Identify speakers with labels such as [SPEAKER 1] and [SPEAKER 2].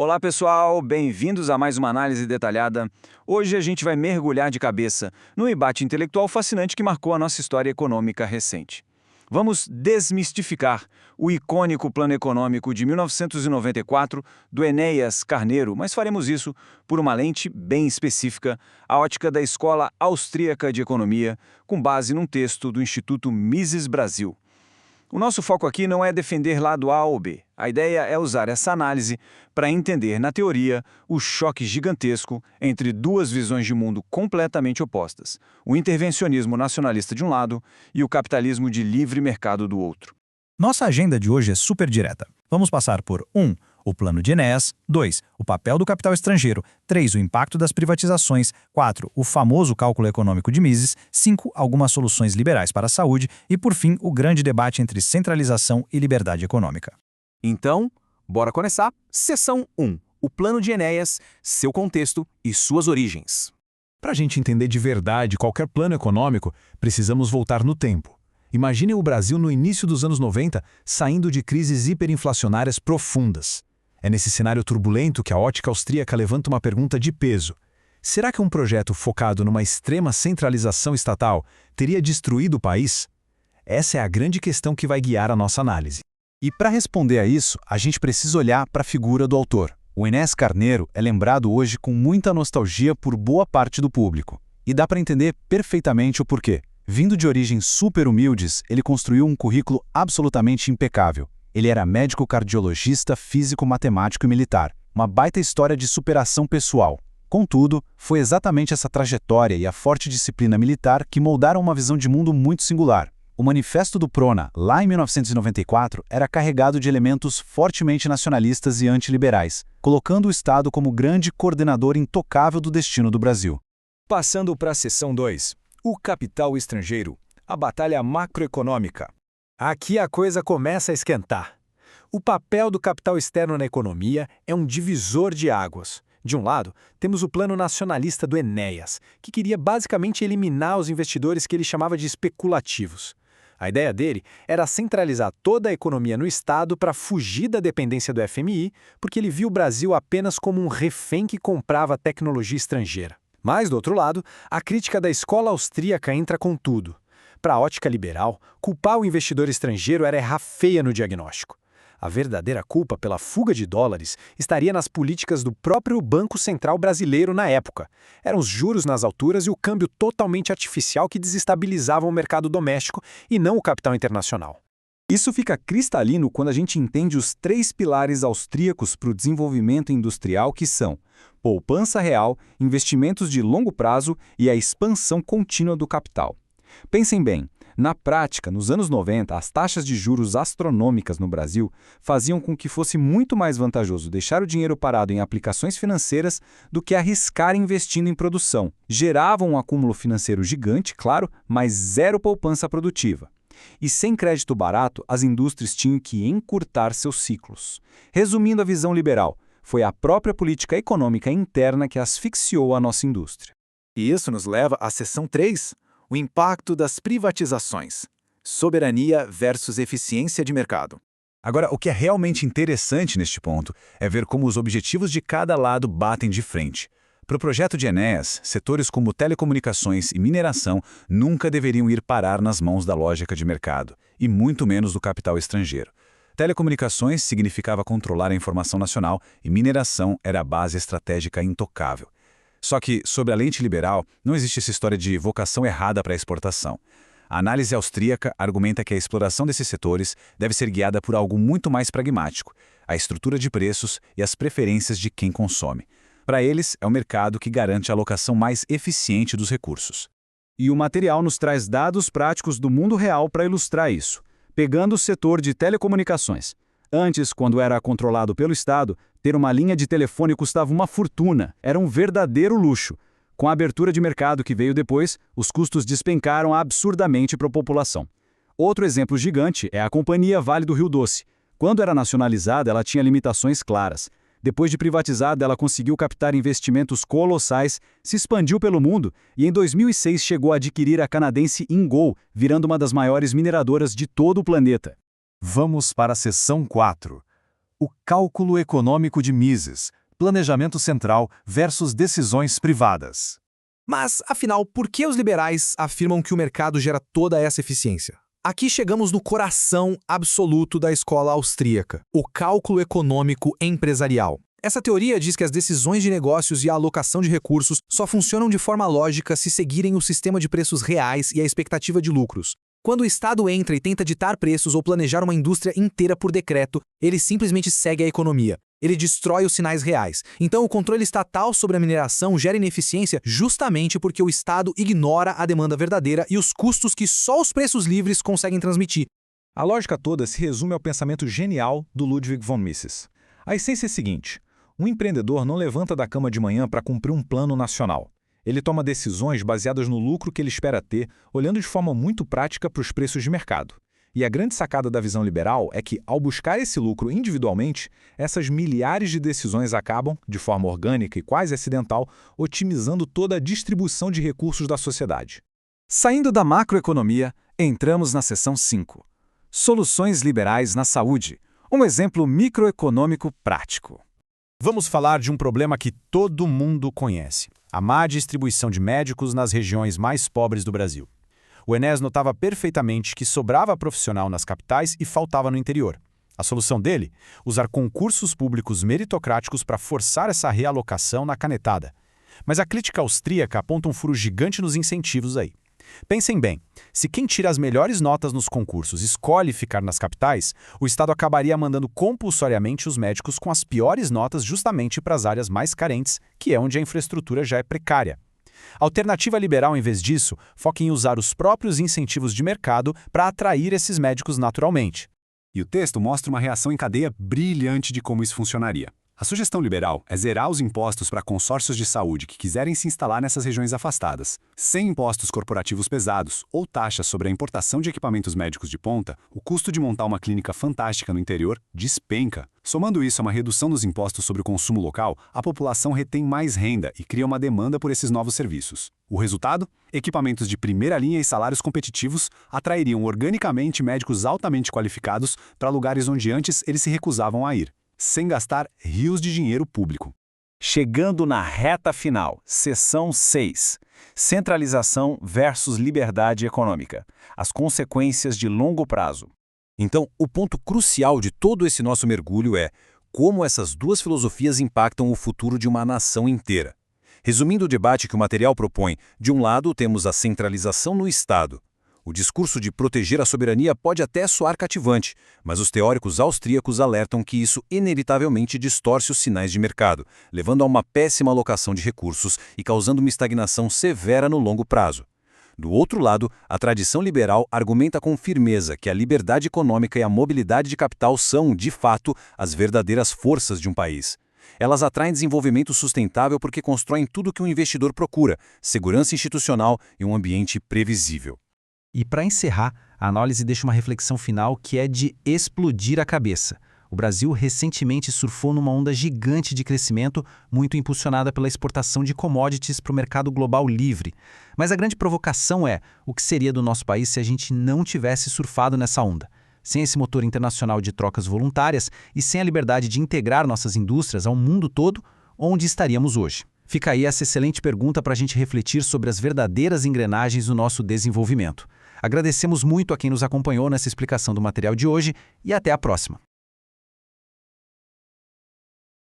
[SPEAKER 1] Olá pessoal, bem-vindos a mais uma análise detalhada. Hoje a gente vai mergulhar de cabeça num embate intelectual fascinante que marcou a nossa história econômica recente. Vamos desmistificar o icônico Plano Econômico de 1994 do Enéas Carneiro, mas faremos isso por uma lente bem específica, a ótica da Escola Austríaca de Economia, com base num texto do Instituto Mises Brasil. O nosso foco aqui não é defender lado A ou B. A ideia é usar essa análise para entender, na teoria, o choque gigantesco entre duas visões de mundo completamente opostas: o intervencionismo nacionalista de um lado e o capitalismo de livre mercado do outro.
[SPEAKER 2] Nossa agenda de hoje é super direta. Vamos passar por 1. O plano de Enéas. 2. O papel do capital estrangeiro. 3. O impacto das privatizações. 4. O famoso cálculo econômico de Mises. 5. Algumas soluções liberais para a saúde. E, por fim, o grande debate entre centralização e liberdade econômica.
[SPEAKER 3] Então, bora começar? Seção 1. O plano de Enéas, seu contexto e suas origens.
[SPEAKER 4] Para a gente entender de verdade qualquer plano econômico, precisamos voltar no tempo. Imaginem o Brasil no início dos anos 90, saindo de crises hiperinflacionárias profundas. É nesse cenário turbulento que a ótica austríaca levanta uma pergunta de peso. Será que um projeto focado numa extrema centralização estatal teria destruído o país? Essa é a grande questão que vai guiar a nossa análise.
[SPEAKER 5] E para responder a isso, a gente precisa olhar para a figura do autor. O Enéas Carneiro é lembrado hoje com muita nostalgia por boa parte do público. E dá para entender perfeitamente o porquê. Vindo de origens super humildes, ele construiu um currículo absolutamente impecável. Ele era médico cardiologista, físico, matemático e militar. Uma baita história de superação pessoal. Contudo, foi exatamente essa trajetória e a forte disciplina militar que moldaram uma visão de mundo muito singular. O Manifesto do Prona, lá em 1994, era carregado de elementos fortemente nacionalistas e antiliberais, colocando o Estado como grande coordenador intocável do destino do Brasil.
[SPEAKER 3] Passando para a seção 2. O capital estrangeiro. A batalha macroeconômica.
[SPEAKER 6] Aqui a coisa começa a esquentar. O papel do capital externo na economia é um divisor de águas. De um lado, temos o plano nacionalista do Enéas, que queria basicamente eliminar os investidores que ele chamava de especulativos. A ideia dele era centralizar toda a economia no Estado para fugir da dependência do FMI, porque ele viu o Brasil apenas como um refém que comprava tecnologia estrangeira. Mas, do outro lado, a crítica da escola austríaca entra com tudo. Para a ótica liberal, culpar o investidor estrangeiro era errar feia no diagnóstico. A verdadeira culpa pela fuga de dólares estaria nas políticas do próprio Banco Central brasileiro na época. Eram os juros nas alturas e o câmbio totalmente artificial que desestabilizavam o mercado doméstico e não o capital internacional.
[SPEAKER 5] Isso fica cristalino quando a gente entende os 3 pilares austríacos para o desenvolvimento industrial que são poupança real, investimentos de longo prazo e a expansão contínua do capital. Pensem bem, na prática, nos anos 90, as taxas de juros astronômicas no Brasil faziam com que fosse muito mais vantajoso deixar o dinheiro parado em aplicações financeiras do que arriscar investindo em produção. Geravam um acúmulo financeiro gigante, claro, mas zero poupança produtiva. E sem crédito barato, as indústrias tinham que encurtar seus ciclos. Resumindo a visão liberal, foi a própria política econômica interna que asfixiou a nossa indústria.
[SPEAKER 6] E isso nos leva à seção 3, o impacto das privatizações. Soberania versus eficiência de mercado.
[SPEAKER 4] Agora, o que é realmente interessante neste ponto é ver como os objetivos de cada lado batem de frente. Para o projeto de Enéas, setores como telecomunicações e mineração nunca deveriam ir parar nas mãos da lógica de mercado, e muito menos do capital estrangeiro. Telecomunicações significava controlar a informação nacional e mineração era a base estratégica intocável. Só que, sob a lente liberal, não existe essa história de vocação errada para a exportação. A análise austríaca argumenta que a exploração desses setores deve ser guiada por algo muito mais pragmático, a estrutura de preços e as preferências de quem consome. Para eles, é o mercado que garante a alocação mais eficiente dos recursos.
[SPEAKER 5] E o material nos traz dados práticos do mundo real para ilustrar isso. Pegando o setor de telecomunicações. Antes, quando era controlado pelo Estado, ter uma linha de telefone custava uma fortuna, era um verdadeiro luxo. Com a abertura de mercado que veio depois, os custos despencaram absurdamente para a população. Outro exemplo gigante é a Companhia Vale do Rio Doce. Quando era nacionalizada, ela tinha limitações claras. Depois de privatizada, ela conseguiu captar investimentos colossais, se expandiu pelo mundo e em 2006 chegou a adquirir a canadense Ingol, virando uma das maiores mineradoras de todo o planeta.
[SPEAKER 4] Vamos para a seção 4.
[SPEAKER 5] O cálculo econômico de Mises, planejamento central versus decisões privadas.
[SPEAKER 3] Mas, afinal, por que os liberais afirmam que o mercado gera toda essa eficiência? Aqui chegamos no coração absoluto da escola austríaca, o cálculo econômico empresarial. Essa teoria diz que as decisões de negócios e a alocação de recursos só funcionam de forma lógica se seguirem o sistema de preços reais e a expectativa de lucros. Quando o Estado entra e tenta ditar preços ou planejar uma indústria inteira por decreto, ele simplesmente segue a economia. Ele destrói os sinais reais. Então, o controle estatal sobre a mineração gera ineficiência justamente porque o Estado ignora a demanda verdadeira e os custos que só os preços livres conseguem transmitir.
[SPEAKER 5] A lógica toda se resume ao pensamento genial do Ludwig von Mises. A essência é a seguinte: um empreendedor não levanta da cama de manhã para cumprir um plano nacional. Ele toma decisões baseadas no lucro que ele espera ter, olhando de forma muito prática para os preços de mercado. E a grande sacada da visão liberal é que, ao buscar esse lucro individualmente, essas milhares de decisões acabam, de forma orgânica e quase acidental, otimizando toda a distribuição de recursos da sociedade.
[SPEAKER 1] Saindo da macroeconomia, entramos na seção 5. Soluções liberais na saúde. Um exemplo microeconômico prático.
[SPEAKER 5] Vamos falar de um problema que todo mundo conhece: a má distribuição de médicos nas regiões mais pobres do Brasil. O Enéas notava perfeitamente que sobrava profissional nas capitais e faltava no interior. A solução dele? Usar concursos públicos meritocráticos para forçar essa realocação na canetada. Mas a crítica austríaca aponta um furo gigante nos incentivos aí. Pensem bem, se quem tira as melhores notas nos concursos escolhe ficar nas capitais, o Estado acabaria mandando compulsoriamente os médicos com as piores notas justamente para as áreas mais carentes, que é onde a infraestrutura já é precária. A alternativa liberal, em vez disso, foca em usar os próprios incentivos de mercado para atrair esses médicos naturalmente.
[SPEAKER 7] E o texto mostra uma reação em cadeia brilhante de como isso funcionaria. A sugestão liberal é zerar os impostos para consórcios de saúde que quiserem se instalar nessas regiões afastadas. Sem impostos corporativos pesados ou taxas sobre a importação de equipamentos médicos de ponta, o custo de montar uma clínica fantástica no interior despenca. Somando isso a uma redução dos impostos sobre o consumo local, a população retém mais renda e cria uma demanda por esses novos serviços. O resultado? Equipamentos de primeira linha e salários competitivos atrairiam organicamente médicos altamente qualificados para lugares onde antes eles se recusavam a ir, sem gastar rios de dinheiro público.
[SPEAKER 1] Chegando na reta final, seção 6. Centralização versus liberdade econômica. As consequências de longo prazo. Então, o ponto crucial de todo esse nosso mergulho é como essas duas filosofias impactam o futuro de uma nação inteira. Resumindo o debate que o material propõe, de um lado temos a centralização no Estado. O discurso de proteger a soberania pode até soar cativante, mas os teóricos austríacos alertam que isso inevitavelmente distorce os sinais de mercado, levando a uma péssima alocação de recursos e causando uma estagnação severa no longo prazo. Do outro lado, a tradição liberal argumenta com firmeza que a liberdade econômica e a mobilidade de capital são, de fato, as verdadeiras forças de um país. Elas atraem desenvolvimento sustentável porque constroem tudo o que um investidor procura: segurança institucional e um ambiente previsível.
[SPEAKER 8] E para encerrar, a análise deixa uma reflexão final que é de explodir a cabeça. O Brasil recentemente surfou numa onda gigante de crescimento, muito impulsionada pela exportação de commodities para o mercado global livre. Mas a grande provocação é o que seria do nosso país se a gente não tivesse surfado nessa onda. Sem esse motor internacional de trocas voluntárias e sem a liberdade de integrar nossas indústrias ao mundo todo, onde estaríamos hoje? Fica aí essa excelente pergunta para a gente refletir sobre as verdadeiras engrenagens do nosso desenvolvimento. Agradecemos muito a quem nos acompanhou nessa explicação do material de hoje e até a próxima.